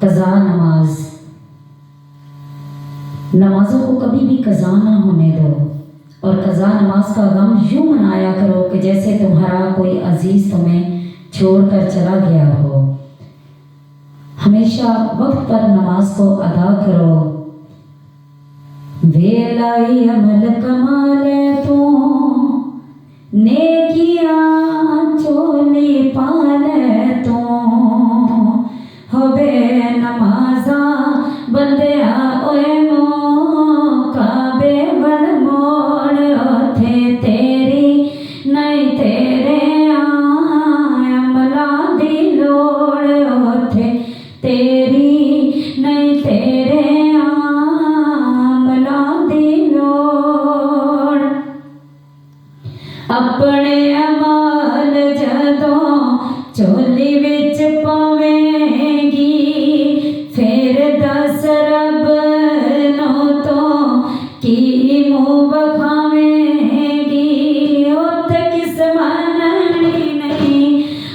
क़ज़ा नमाज। नमाज़ों को कभी भी क़ज़ा ना होने दो और क़ज़ा नमाज का गम यूँ मनाया करो कि जैसे तुम्हारा कोई अजीज़ तुम्हें छोड़कर चला गया हो। हमेशा वक्त पर नमाज को अदा करो। वेलाई अमल कमाले तू नेकियां चोली पाले तू होबे नमाजा बंदिया ओए काबे वन मोड़ ओथे तेरी नहीं तेरे अमला दी लोड़ ओथे तेरी नहीं तेरे अमला दी लोड़। अपने अमाल जदों चोली विच पावेंगी फिर दस रब नो तो की मुँह बखावेंगी। उत्थे किस मननी नहीं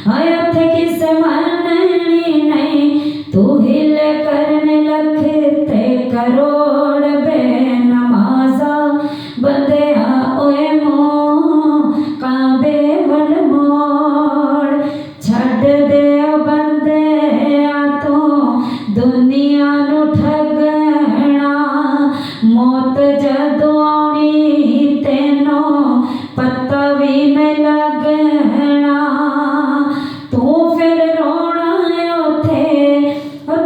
हाय उत्थे किस मननी नहीं तू हिल करने लख ते करोड़ बे नमाजा बंदिया ओए काबे वन मोड़। छड़ दे बंदिया तो दुनिया नू ठगना मौत जदों आनी तेनों पता भी नहीं लगना। तू फिर रोना उथे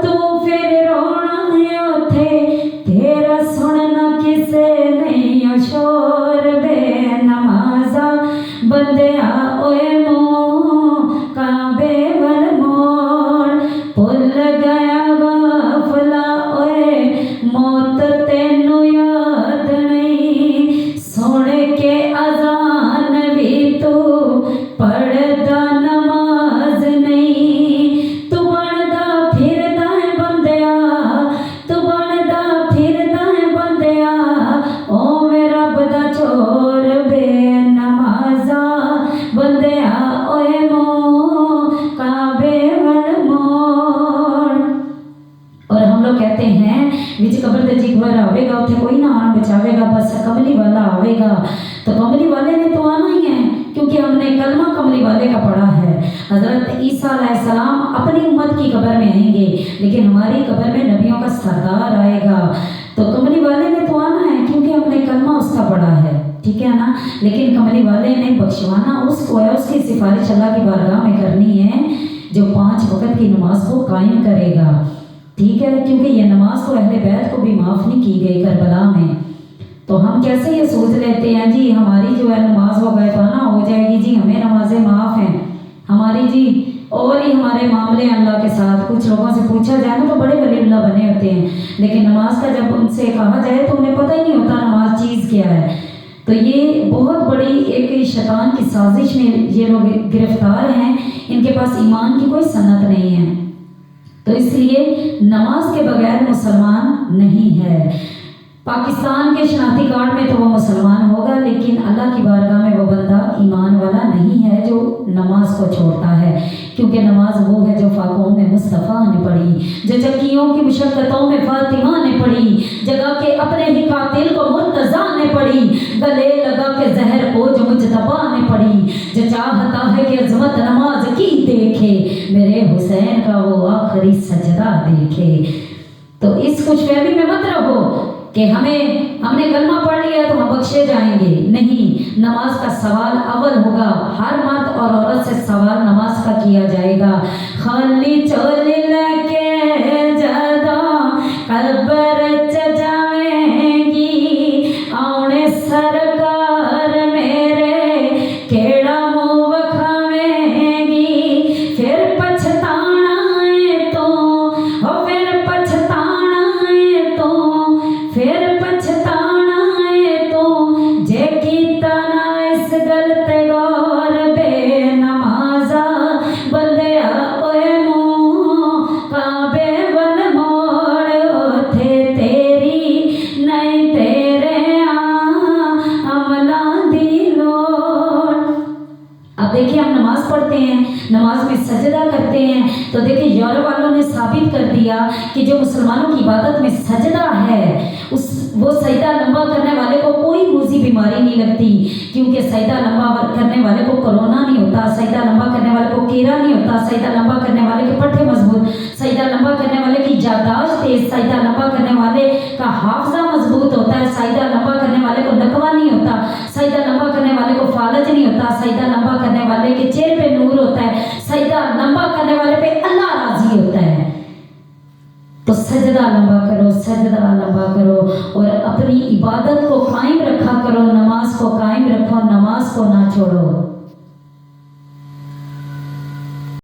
तू फिर रोना उथे तेरा सुनना किसे नहीं शोर बे नमाजा बंदिया ओए काबे वन मोड़। भुल गया गाफला ओए मौत तेनू याद नहीं सुन के अजान भी तू पढ़दा नमाज नहीं। तू बनदा फिरदा है बंदिया तू बनदा फिरदा है बंदिया ओ मेरा बदा चोर बे नमाजा बंदिया ओए काबे वन मोड़। और हम लोग कहते हैं विच कबर दे जिगर आवेगा उथे कोई ना आन बचावेगा बस कमली वाला आवेगा। तो कमली वाले ने तो आना ही है क्योंकि हमने कलमा कमली वाले का पढ़ा है। हज़रत ईसा अलैहिस्सलाम अपनी उम्मत की कब्र में आएंगे लेकिन हमारी कब्र में नबियों का सरदार आएगा। तो कमली वाले ने तो आना है क्योंकि हमने कलमा उसका पढ़ा है, ठीक है ना। लेकिन कमली वाले ने बख्शवाना उसको है, उसकी सिफारिश अल्लाह की बारगाह में करनी है जो 5 वक्त की नमाज को कायम करेगा, ठीक है। क्योंकि ये नमाज तो अहले बैत को भी माफ़ नहीं की गई करबला में। तो हम कैसे ये सोच लेते हैं जी हमारी जो है नमाज वो गायबाना हो जाएगी जी, हमें नमाजें माफ़ हैं हमारी जी। और ही हमारे मामले अल्लाह के साथ कुछ लोगों से पूछा जाए ना तो बड़े वलीउल्लाह बने होते हैं लेकिन नमाज का जब उनसे कहा जाए तो उन्हें पता ही नहीं होता नमाज चीज़ क्या है। तो ये बहुत बड़ी एक शैतान की साजिश में ये लोग गिरफ्तार हैं, इनके पास ईमान की कोई सनत नहीं है। तो इसलिए नमाज के बगैर मुसलमान नहीं है। पाकिस्तान के शनाख्ती कार्ड में तो वो मुसलमान होगा लेकिन अल्लाह की बारगाह में वो बंदा ईमान वाला नहीं है जो नमाज को छोड़ता है। क्योंकि नमाज वो है जो फाकों में मुस्तफ़ा ने पढ़ी, जो चक्कियों की मुशक्क़तों में फातिमा ने पढ़ी, जगह के अपने ही कातिल को मुर्तज़ा ने पढ़ी, गले लगा के जहर को जो मुजतबा ने पढ़ी, जो चाहता है कि अज़मत नमाज की देखे मेरे हुसैन का वो आखिरी सजदा देखे। तो इस खुशफहमी में मत रहो कि हमने कलमा पढ़ लिया तो हम बख्शे जाएंगे, नहीं। नमाज का सवाल अव्वल होगा, हर मर्द और औरत से सवाल नमाज का किया जाएगा। खाली चोली लेके जदा कब्र च जावेंगी आउणे सरकार मेरे केड़ा मुँह वखावेंगी। फिर पछताना है तो फिर पछताना है तो फिर पछताना है तो जे कीता ना इस गलत गौर बे नमाजा बंदिया ओए दिया कि जो मुसलमानों की इबादत में सजदा है वो सजदा लंबा करने वाले को कोई मूजी बीमारी नहीं लगती, क्योंकि सजदा लंबा करने वाले को कोरोना नहीं होता, सजदा लंबा करने वाले को कीड़ा नहीं होता, सजदा लंबा करने वाले के पट्टे मजबूत, सजदा लंबा करने वाले की याददाश्त तेज, सजदा लंबा करने वाले का हाफजा मजबूत होता है, सजदा लंबा करने वाले को नकवा नहीं होता, सजदा लंबा करने वाले को फालज नहीं होता, सजदा लंबा करने वाले के चेहरे पे नूर होता है, सजदा लंबा करने वाले पे अल्लाह राजी होता है। तो सजदा लंबा करो, सजदा लंबा करो और अपनी इबादत को कायम रखा करो, नमाज को कायम रखो, नमाज को ना छोड़ो।